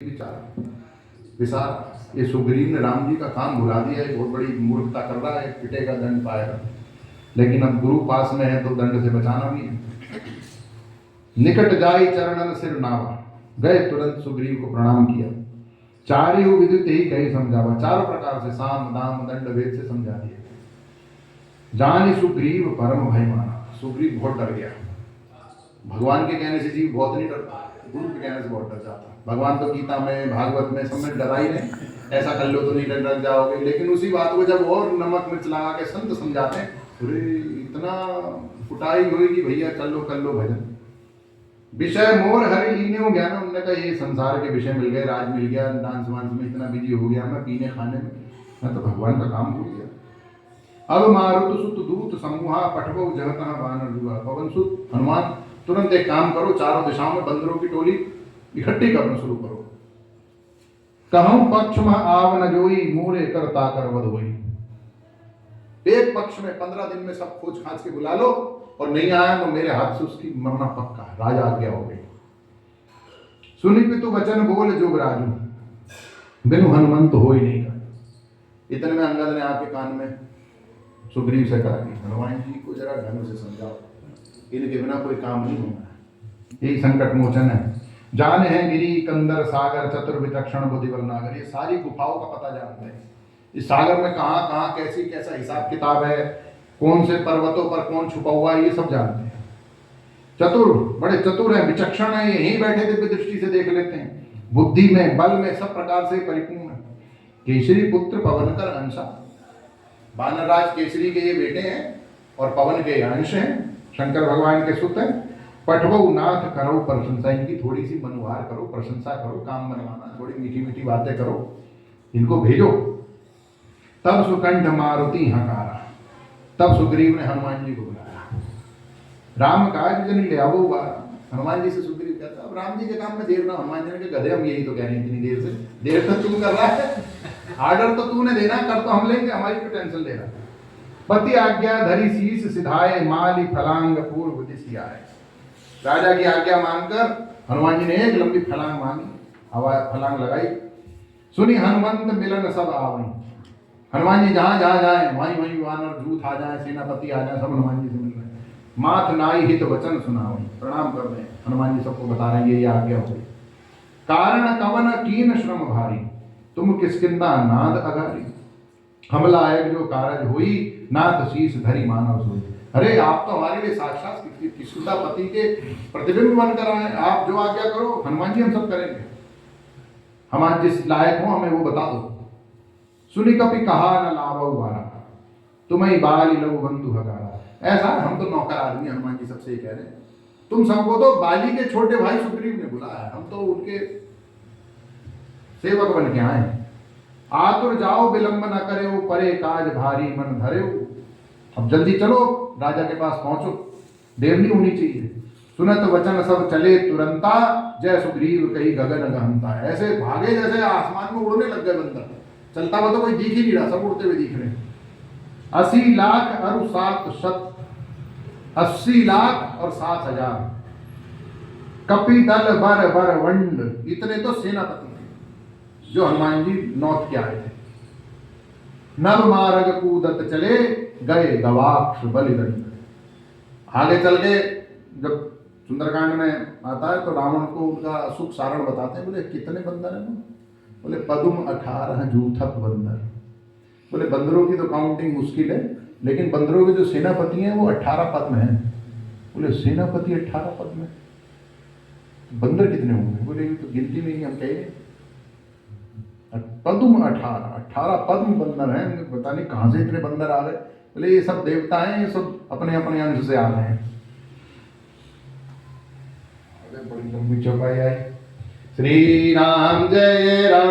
विचार विसार ये सुग्रीव ने राम जी का काम भुला दिया है, बहुत बड़ी मूर्खता कर रहा है, पिटेगा दंड पाएगा। लेकिन अब गुरु पास में है तो दंड से बचाना भी है। निकट जाई चरणन सिर नावा, गए तुरंत सुग्रीव को प्रणाम किया। चारि विदित ही कही समझावा, चारों प्रकार से साम दाम दंड वेद से समझा दिया। जानी सुग्रीव परम भय माना, सुग्रीव बहुत डर गया। भगवान के कहने से जीव बहुत नहीं डरता, गुरु के कहने से बहुत डर जाता। भगवान तो गीता में भागवत में सब में डरा ही नहीं, ऐसा कर लो तो नहीं डर जाओगे। लेकिन उसी बात को जब और नमक मिर्च लगा के संत समझाते हैं, अरे इतना कुटाई होगी भैया, कर लो भजन। विषय मोर हरि लीने हो गया ना, उन्होंने कहा ये संसार के विषय मिल गए, राज मिल गया, डांस वांस में इतना बिजी हो गया मैं, पीने खाने में, मैं तो भगवान का काम भूल गया। अब मारुत सुत दूत समूहा पठवो जगतः बानर जुआ। पवन सुत हनुमान तुरंत एक काम करो, चारों दिशाओं में बंदरों की टोली इकट्ठी करना शुरू करो। कहूं पक्ष में आव न जोई, मोरे करता कर वध होई। एक पक्ष में 15 दिन में सब खोज खांच के बुला लो, और नहीं आया तो मेरे हाथ से उसकी मरना पक्का, राजा आज्ञा हो गई। सुनि पितु वचन बोल जोगराजू, बिनु हनुमंत हो ही नहीं कर। इतने में अंगद ने आके कान में सुग्रीव से कहा कि हनुमान जी को जरा ढंग से समझाओ, इनके बिना कोई काम नहीं होना। यही संकट मोचन है। जाने हैं गिरी कंदर सागर चतुर विचक्षण बुद्धिबल नागर, ये सारी गुफाओं का पता जानते हैं। इस सागर में कहाँ कहाँ कैसी कैसा हिसाब किताब है, कौन से पर्वतों पर कौन छुपा हुआ है, ये सब जानते हैं। चतुर, बड़े चतुर हैं, विचक्षण है, यहीं बैठे दिव्य दृष्टि से देख लेते हैं। बुद्धि में बल में सब प्रकार से परिपूर्ण है। केसरी पुत्र पवन कर अंशा, वानरराज केसरी के ये बेटे हैं और पवन के अंश हैं, शंकर भगवान के सुत हैं। पठवो नाथ करो प्रशंसा, इनकी थोड़ी सी मनुहार करो, प्रशंसा करो, काम बनवाना, थोड़ी मीठी मीठी बातें करो, इनको भेजो। तब सुकंठ मारुति हकारा, तब सुग्रीव ने हनुमान जी को बुलाया। राम काज जन ले आवो बार, हनुमान जी से सुग्रीव कहता अब राम जी के काम में देर ना। हनुमान जी ने कहा गधे हम यही तो कह रहे हैं, इतनी देर से, देर तक तू कर रहा है, आर्डर तो तूने देना, कर तो हम लेंगे, हमारी क्यों टेंशन ले रहा। पति आज्ञा धरी शीस सिधाए, माली फलांग पूर्व दिशि आए। राजा की आज्ञा मानकर हनुमान जी ने एक लंबी फलांग मांगी, हवा फलांग लगाई। सुनी हनुमंत मिलन सब आवई, हनुमान जी जहां जहां जाए वहीं वहीं वानर दूत आ जाए, सेनापति आ जाए, सब हनुमान जी से मिल रहे हैं। माथ नाई हित वचन सुनावई, प्रणाम कर रहे हैं हनुमान जी, सबको बता रहे हैं ये आज्ञा हो गई। कारण कवन कीन श्रम भारी, तुम किसकिंदा नाद अगारी। हमला एक जो कारज हुई, नाथ शीस धरी मानव सोई। अरे आप तो हमारे लिए साक्षात किसकिंदा पति के प्रतिबिंब बनकर आए, आप जो आज्ञा करो हनुमान जी हम सब करेंगे, हम आज जिस लायक हो हमें वो बता दो। सुनि कपि कहा न लावऊ बारा, तुम्हें बाल लघु बंधु हकारा। ऐसा हम तो नौकर आदमी, हनुमान जी सबसे ही कह रहे हैं, तुम सबको तो बाली के छोटे भाई सुग्रीव ने बुलाया है, हम तो उनके सेवक बन के आए। आतुर जाओ विलंब न करे, परे काज भारी मन धरे। अब जल्दी चलो, राजा के पास पहुंचो, देर नहीं होनी चाहिए। सुनत वचन सब चले तुरंता, जय सुग्रीव कही गगन गहनता। ऐसे भागे जैसे आसमान में उड़ने लग गए बंदर, चलता हुआ तो कोई दिख ही नहीं रहा, सब उड़ते हुए दिख रहे हैं। 80 लाख और 7 शत, 80 लाख और 7,000 कपि दल बर बर वंड, इतने तो सेनापति थे जो हनुमान जी नौत के आए थे। नभ मार्ग कूदत चले, गए गवाक्ष बलिदंड। आगे चल के जब सुंदरकांड में आता है तो रावण को उनका सुख सारण बताते हैं। बोले कितने बंदर हैं? बोले पदुम 18 जूथक बंदर। बोले बंदरों की तो काउंटिंग मुश्किल है, लेकिन बंदरों के जो सेनापति हैं वो 18 पद में हैं। बोले सेनापति 18 पद में, बंदर कितने होंगे? बोले ये तो गिनती में ही हम कहें पदुम 18 पद्म बंदर हैं, पता नहीं कहां से इतने बंदर आ गए। बोले ये सब देवता हैं, ये सब अपने अपने अंश से आ रहे हैं। बड़ी लंबी चौपाई आई। श्री राम जय राम।